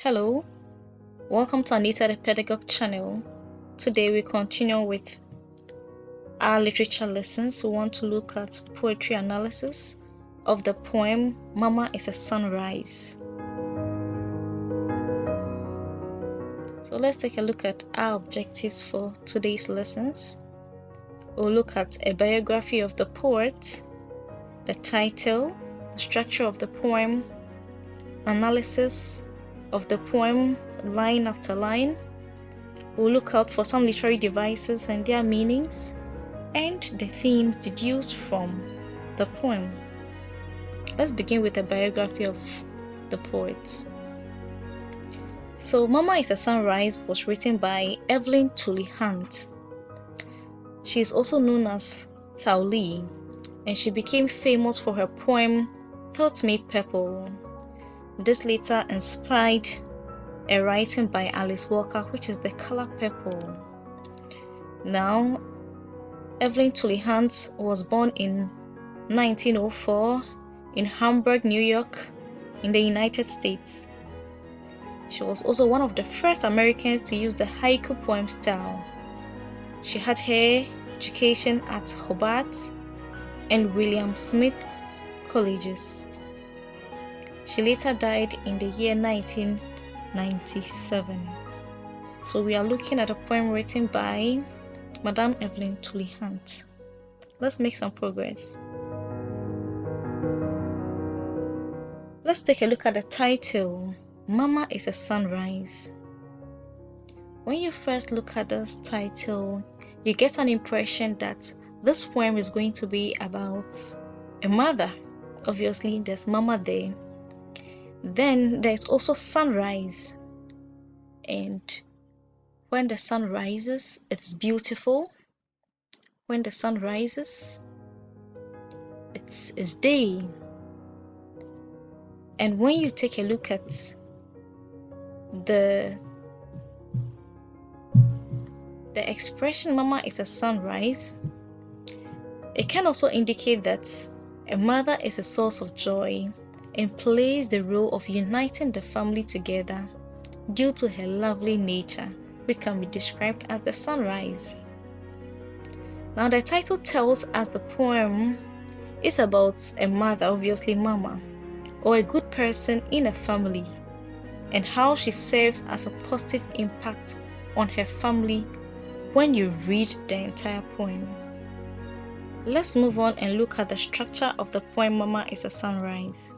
Hello, welcome to Anita the Pedagogue channel. Today we continue with our literature lessons. We want to look at poetry analysis of the poem Mama is a Sunrise. So let's take a look at our objectives for today's lessons. We'll look at a biography of the poet, the title, the structure of the poem, analysis of the poem line after line. We'll look out for some literary devices and their meanings, and the themes deduced from the poem. Let's begin with a biography of the poet. So, Mama is a Sunrise was written by Evelyn Tooley Hunt. She is also known as Thowley, and she became famous for her poem Thoughts Made Purple. This later inspired a writing by Alice Walker, which is The Color Purple. Now, Evelyn Tooley Hunt was born in 1904 in Hamburg, New York, in the United States. She was also one of the first Americans to use the haiku poem style. She had her education at Hobart and William Smith colleges. She later died in the year 1997. So we are looking at a poem written by Madame Evelyn Tooley Hunt. Let's make some progress. Let's take a look at the title, Mama is a Sunrise. When you first look at this title, you get an impression that this poem is going to be about a mother. Obviously, there's Mama there. Then there's also sunrise, and when the sun rises, it's beautiful. When the sun rises, it's day. And when you take a look at the expression Mama is a sunrise, it can also indicate that a mother is a source of joy and plays the role of uniting the family together due to her lovely nature, which can be described as the sunrise. Now, the title tells us the poem is about a mother, obviously Mama, or a good person in a family, and how she serves as a positive impact on her family when you read the entire poem. Let's move on and look at the structure of the poem Mama is a Sunrise.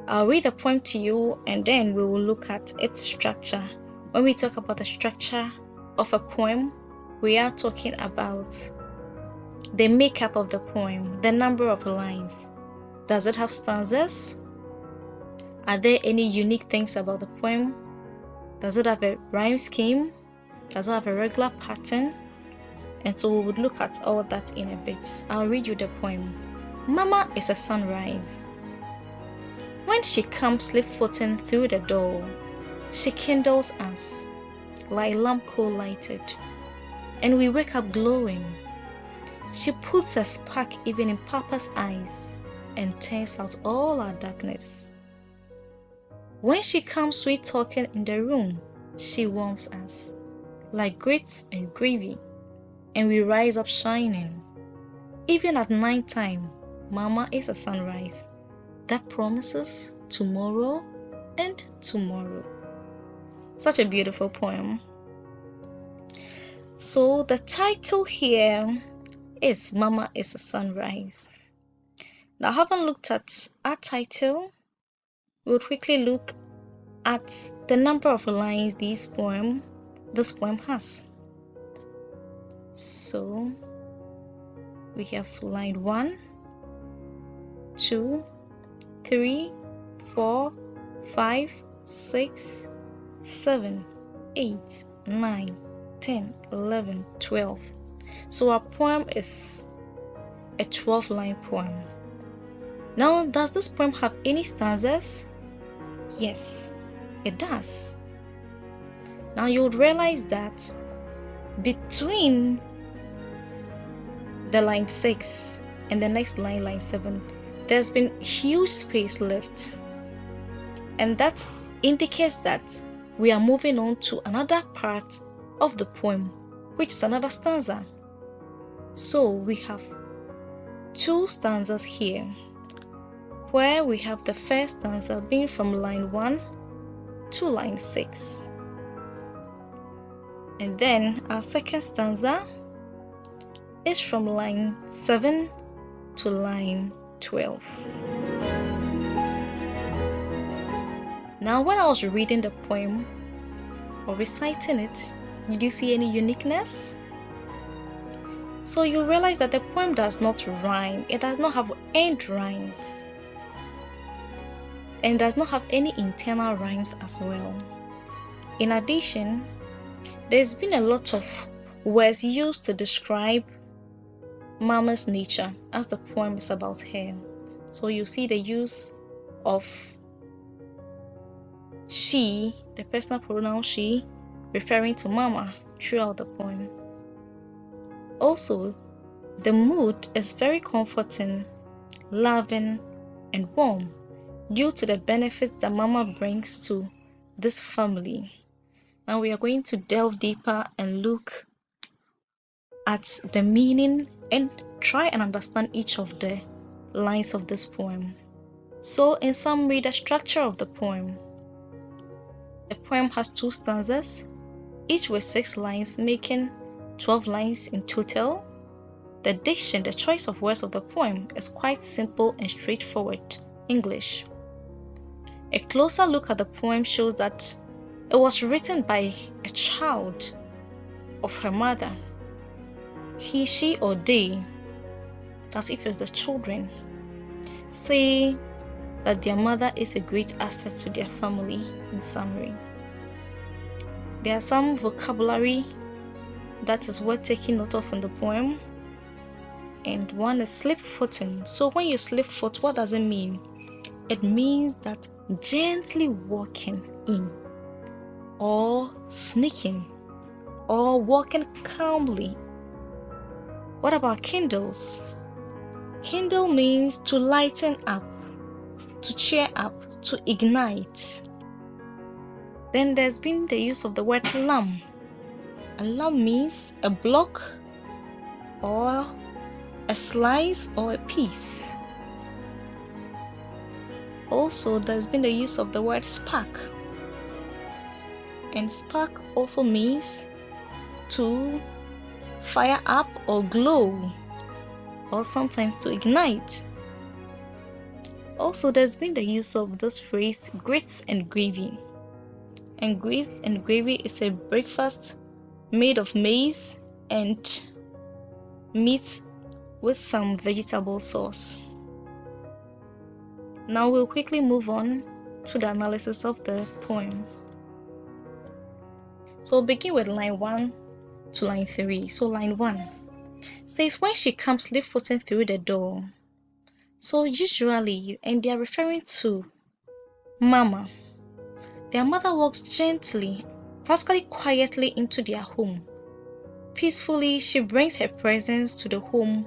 I'll read the poem to you and then we will look at its structure. When we talk about the structure of a poem, we are talking about the makeup of the poem, the number of lines. Does it have stanzas? Are there any unique things about the poem? Does it have a rhyme scheme? Does it have a regular pattern? And so we would look at all that in a bit. I'll read you the poem. Mama is a sunrise. When she comes slip-footing through the door, she kindles us like lamp coal lighted, and we wake up glowing. She puts a spark even in Papa's eyes and turns out all our darkness. When she comes sweet talking in the room, she warms us like grits and gravy, and we rise up shining. Even at night time, Mama is a sunrise that promises tomorrow and tomorrow. Such a beautiful poem. So the title here is Mama is a Sunrise. Now, having looked at our title, we'll quickly look at the number of lines this poem has. So we have line 1, 2, 3, 4, 5, 6, 7, 8, 9, 10, 11, 12. So our poem is a 12-line poem. Now, does this poem have any stanzas? Yes, it does. Now you would realize that between the line 6 and the next line, line 7, there's been huge space left. And that indicates that we are moving on to another part of the poem, which is another stanza. So we have two stanzas here, where we have the first stanza being from line 1 to line 6. And then our second stanza is from line 7 to line 12. Now, when I was reading the poem or reciting it, did you see any uniqueness? So you realize that the poem does not rhyme. It does not have end rhymes. And does not have any internal rhymes as well. In addition, there's been a lot of words used to describe Mama's nature, as the poem is about her. So you see the use of she, the personal pronoun she, referring to Mama throughout the poem. Also, the mood is very comforting, loving, and warm due to the benefits that Mama brings to this family. Now we are going to delve deeper and look at the meaning and try and understand each of the lines of this poem. So in summary, the structure of the poem has two stanzas, each with 6 lines, making 12 lines in total. The diction, the choice of words of the poem, is quite simple and straightforward English. A closer look at the poem shows that it was written by a child of her mother. He, she, or they, as if it's the children, say that their mother is a great asset to their family. In summary, there are some vocabulary that is worth taking note of in the poem, and one is slip-footing. So when you slip-foot, what does it mean? It means that gently walking in, or sneaking, or walking calmly. What about kindles? Kindle means to lighten up, to cheer up, to ignite. Then there's been the use of the word lump. A lump means a block or a slice or a piece. Also, there's been the use of the word spark. And spark also means to fire up or glow, or sometimes to ignite. Also, there's been the use of this phrase, grits and gravy. And grits and gravy is a breakfast made of maize and meat with some vegetable sauce. Now we'll quickly move on to the analysis of the poem. So we'll begin with line 1 to line 3. So line 1 says, when she comes slip-footing through the door. So usually, and they are referring to Mama. Their mother walks gently, practically quietly into their home. Peacefully, she brings her presence to the home.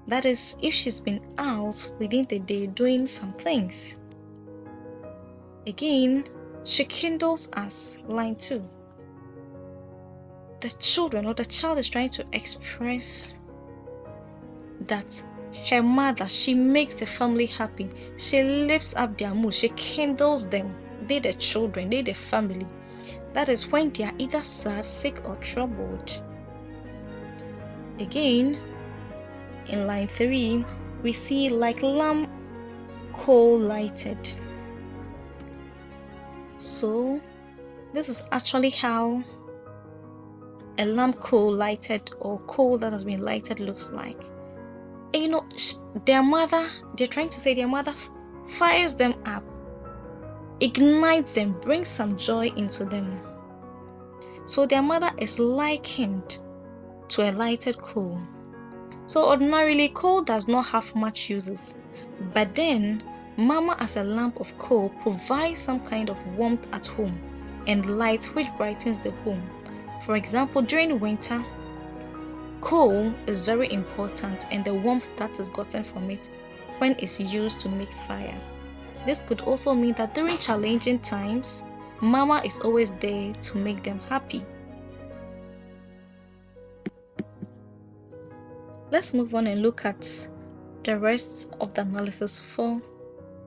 That is, if she's been out within the day doing some things. Again, she kindles us, line 2. The children or the child is trying to express that her mother, she makes the family happy. She lifts up their mood. She kindles them. They the children, they the family. That is when they are either sad, sick, or troubled. Again, in line 3, we see like lamp coal lighted. So this is actually how a lamp coal lighted or coal that has been lighted looks like. And you know, their mother, they're trying to say their mother fires them up, ignites them, brings some joy into them. So their mother is likened to a lighted coal. So ordinarily, coal does not have much uses, but then Mama as a lamp of coal provides some kind of warmth at home and light which brightens the home. For example, during winter, coal is very important, and the warmth that is gotten from it when it's used to make fire. This could also mean that during challenging times, mama is always there to make them happy. Let's move on and look at the rest of the analysis for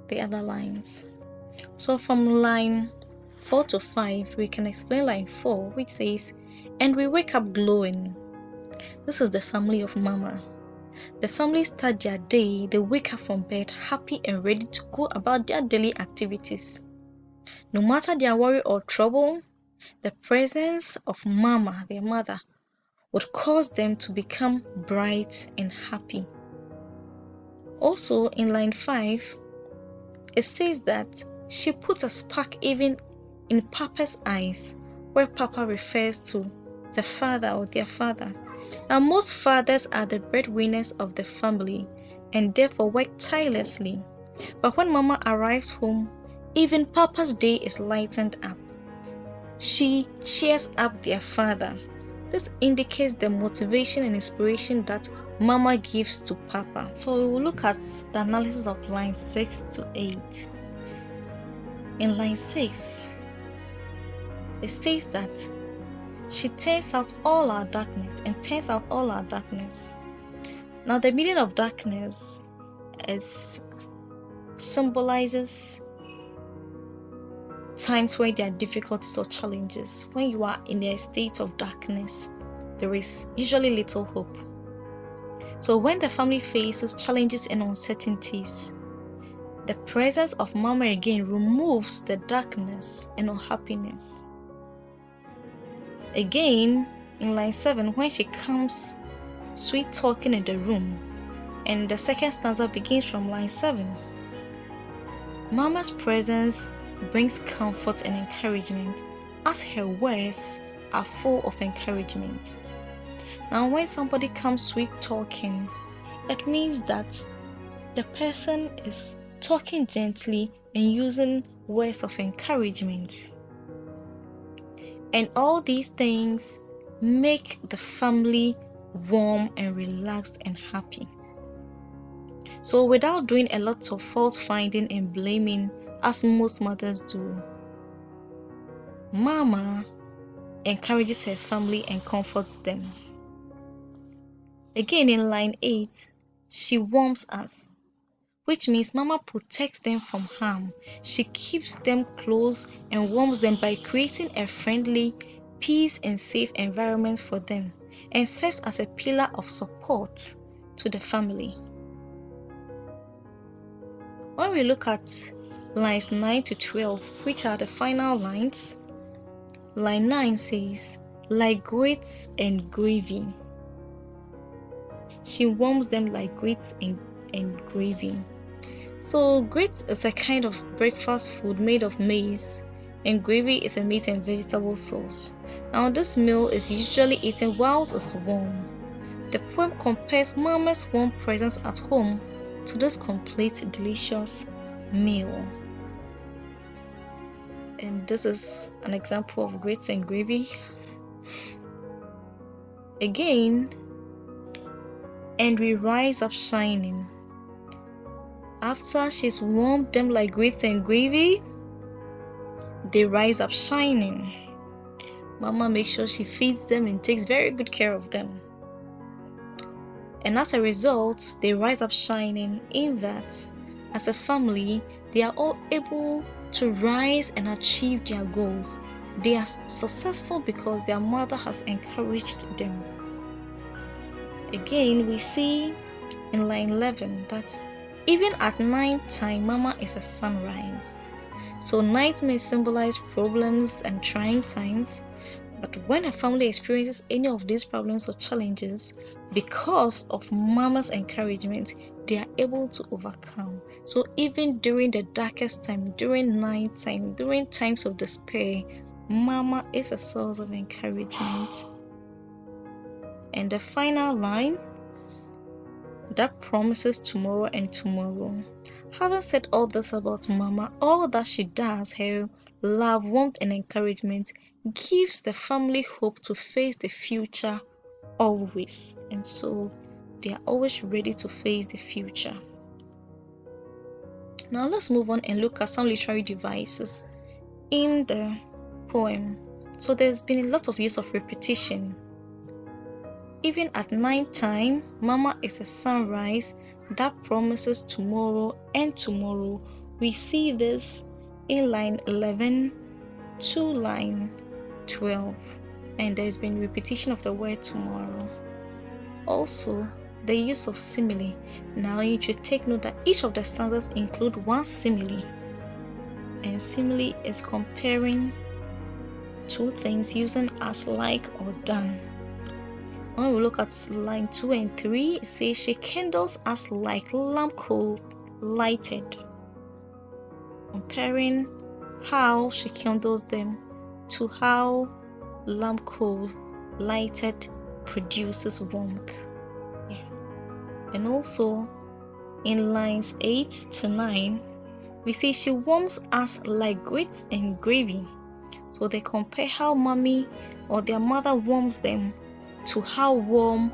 the other lines. So from line 4 to 5, we can explain line 4, which says, "And we wake up glowing." This is the family of mama. The family start their day, they wake up from bed happy and ready to go about their daily activities. No matter their worry or trouble, the presence of mama, their mother, would cause them to become bright and happy. Also in line 5, it says that she puts a spark even in Papa's eyes, where Papa refers to the father or their father. Now, most fathers are the breadwinners of the family and therefore work tirelessly. But when Mama arrives home, even Papa's day is lightened up. She cheers up their father. This indicates the motivation and inspiration that Mama gives to Papa. So we will look at the analysis of lines 6 to 8. In line 6, it states that she turns out all our darkness and turns out all our darkness. Now, the meaning of darkness symbolizes times where there are difficulties or challenges. When you are in a state of darkness, there is usually little hope. So when the family faces challenges and uncertainties, the presence of Mama again removes the darkness and unhappiness. Again, in line 7, when she comes sweet talking in the room, and the second stanza begins from line 7. Mama's presence brings comfort and encouragement, as her words are full of encouragement. Now, when somebody comes sweet talking, it means that the person is talking gently and using words of encouragement. And all these things make the family warm and relaxed and happy. So without doing a lot of fault finding and blaming, as most mothers do, Mama encourages her family and comforts them. Again, in line 8, she warms us, which means Mama protects them from harm. She keeps them close and warms them by creating a friendly, peace and safe environment for them, and serves as a pillar of support to the family. When we look at lines 9 to 12, which are the final lines, line 9 says, "Like grits and gravy." She warms them like grits and gravy. So grits is a kind of breakfast food made of maize, and gravy is a meat and vegetable sauce. Now this meal is usually eaten whilst it's warm. The poem compares Mama's warm presence at home to this complete delicious meal. And this is an example of grits and gravy. Again, "And we rise up shining." After she's warmed them like grits and gravy, they rise up shining. Mama makes sure she feeds them and takes very good care of them. And as a result, they rise up shining in that, as a family, they are all able to rise and achieve their goals. They are successful because their mother has encouraged them. Again, we see in line 11 that even at night time, Mama is a sunrise. So night may symbolize problems and trying times, but when a family experiences any of these problems or challenges, because of Mama's encouragement, they are able to overcome. So even during the darkest time, during night time, during times of despair, Mama is a source of encouragement. And the final line, that promises tomorrow and tomorrow. Having said all this about Mama, all that she does, her love, warmth, and encouragement, gives the family hope to face the future always. And so they are always ready to face the future. Now let's move on and look at some literary devices in the poem. So there's been a lot of use of repetition. Even at night time, Mama is a sunrise that promises tomorrow and tomorrow. We see this in line 11 to line 12, and there's been repetition of the word tomorrow. Also, the use of simile. Now you should take note that each of the stanzas include one simile, and simile is comparing two things using as like or than. When we look at line 2 and 3, it says she kindles us like lamp coal lighted, comparing how she kindles them to how lamp coal lighted produces warmth. Yeah. And also in lines 8 to 9, we see she warms us like grits and gravy. So they compare how mommy or their mother warms them to how warm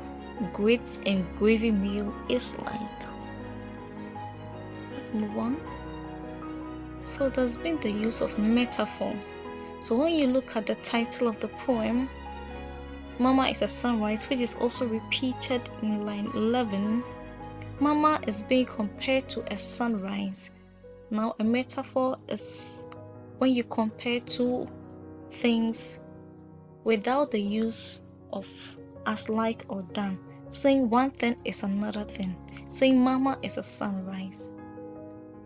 grits and gravy meal is like. Let's move on. So there's been the use of metaphor. So when you look at the title of the poem, Mama is a sunrise, which is also repeated in line 11, Mama is being compared to a sunrise. Now a metaphor is when you compare two things without the use of as like or than, saying one thing is another thing, saying Mama is a sunrise.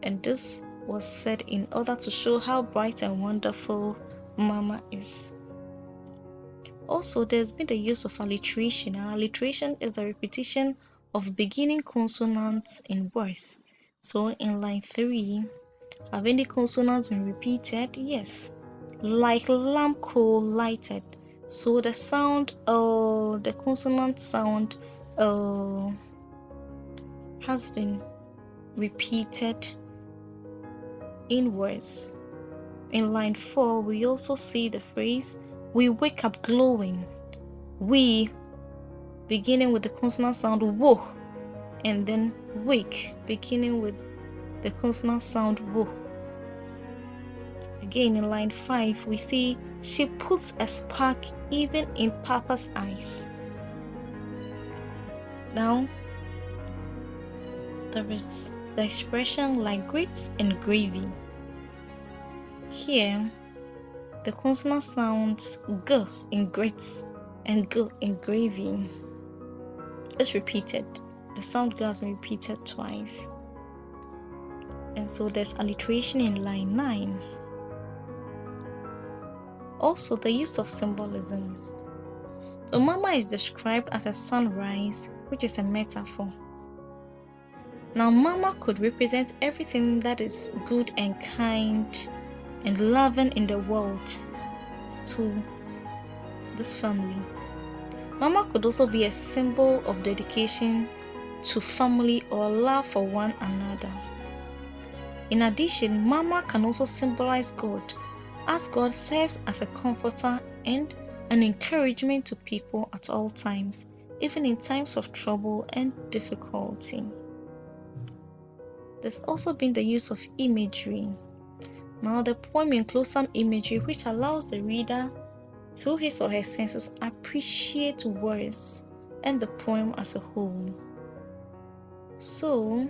And this was said in order to show how bright and wonderful Mama is. Also, there's been the use of alliteration, and alliteration is the repetition of beginning consonants in words. So in line 3, have any consonants been repeated? Yes. Like lamp coal lighted. So the sound, the consonant sound has been repeated in words. In line 4, we also see the phrase, we wake up glowing. We, beginning with the consonant sound wo, and then wake, beginning with the consonant sound wo. Again, in line 5, we see she puts a spark even in Papa's eyes. Now, there is the expression like grits and gravy. Here, the consonant sounds g in grits and g in gravy is repeated. The sound g has been repeated twice. And so there's alliteration in line 9. Also, the use of symbolism. So Mama is described as a sunrise, which is a metaphor. Now, Mama could represent everything that is good and kind and loving in the world to this family. Mama could also be a symbol of dedication to family or love for one another. In addition, Mama can also symbolize God, as God serves as a comforter and an encouragement to people at all times, even in times of trouble and difficulty. There's also been the use of imagery. Now, the poem includes some imagery which allows the reader, through his or her senses, appreciate words and the poem as a whole. So,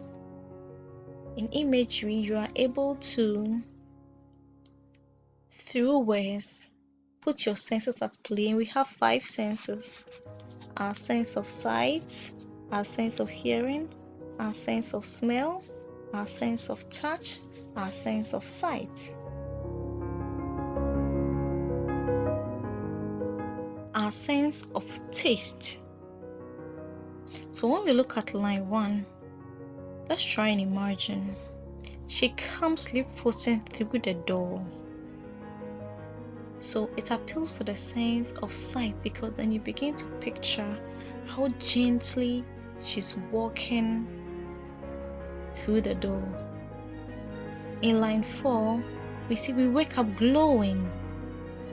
in imagery, you are able to, through words, put your senses at play. We have 5 senses: our sense of sight, our sense of hearing, our sense of smell, our sense of touch, our sense of sight, our sense of taste. So when we look at line 1, let's try and imagine she comes sleep-footing through the door. So it appeals to the sense of sight, because then you begin to picture how gently she's walking through the door. In line 4, we see we wake up glowing.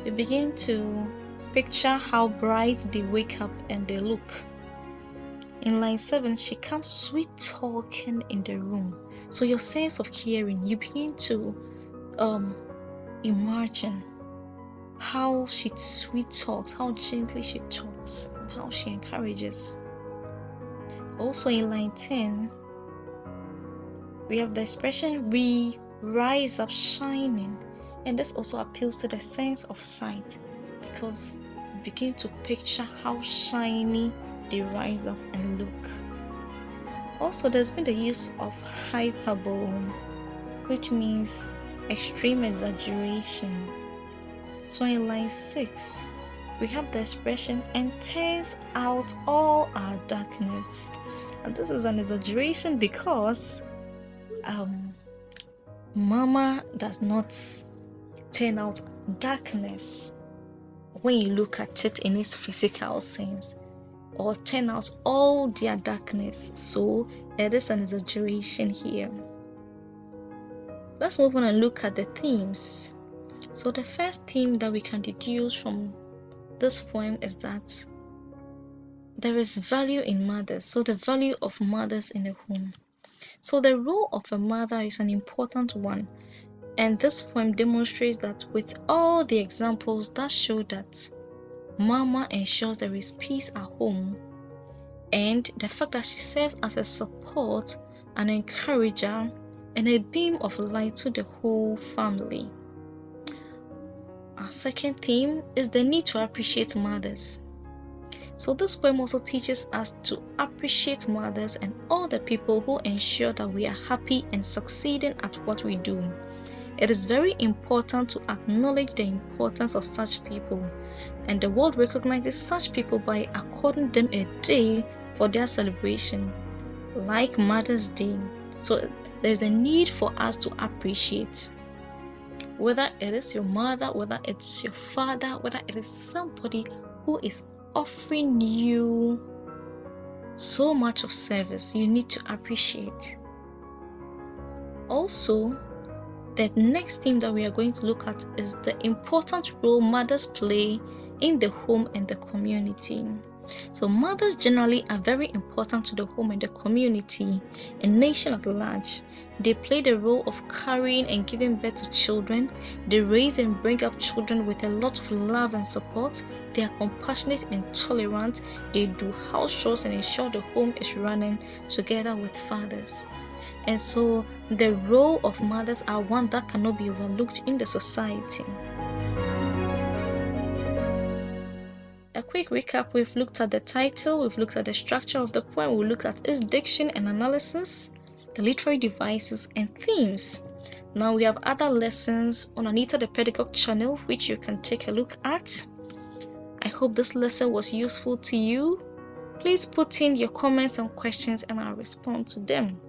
We begin to picture how bright they wake up and they look. In line 7, she comes sweet talking in the room. So your sense of hearing, you begin to imagine how she sweet talks, how gently she talks, and how she encourages. Also in line 10, we have the expression we rise up shining, and this also appeals to the sense of sight, because you begin to picture how shiny they rise up and look. Also, there's been the use of hyperbole, which means extreme exaggeration. So in line 6, we have the expression and turns out all our darkness. And this is an exaggeration because Mama does not turn out darkness when you look at it in its physical sense, or turn out all their darkness. So it is an exaggeration here. Let's move on and look at the themes. So the first theme that we can deduce from this poem is that there is value in mothers. So the value of mothers in the home. So the role of a mother is an important one. And this poem demonstrates that with all the examples that show that Mama ensures there is peace at home, and the fact that she serves as a support, an encourager, and a beam of light to the whole family. Our second theme is the need to appreciate mothers. So this poem also teaches us to appreciate mothers and all the people who ensure that we are happy and succeeding at what we do. It is very important to acknowledge the importance of such people, and the world recognizes such people by according them a day for their celebration, like Mother's Day. So there's a need for us to appreciate, whether it is your mother, whether it's your father, whether it is somebody who is offering you so much of service, you need to appreciate. Also, the next theme that we are going to look at is the important role mothers play in the home and the community. So mothers generally are very important to the home and the community and nation at large. They play the role of carrying and giving birth to children. They raise and bring up children with a lot of love and support. They are compassionate and tolerant. They do house chores and ensure the home is running together with fathers. And so the role of mothers are one that cannot be overlooked in the society. A quick recap: we've looked at the title, we've looked at the structure of the poem, we looked at its diction and analysis, the literary devices and themes. Now we have other lessons on Anita the Pedagogue channel which you can take a look at. I hope this lesson was useful to you. Please put in your comments and questions and I'll respond to them.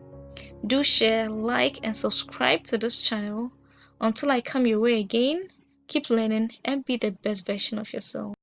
Do share, like, and subscribe to this channel. Until I come your way again, keep learning and be the best version of yourself.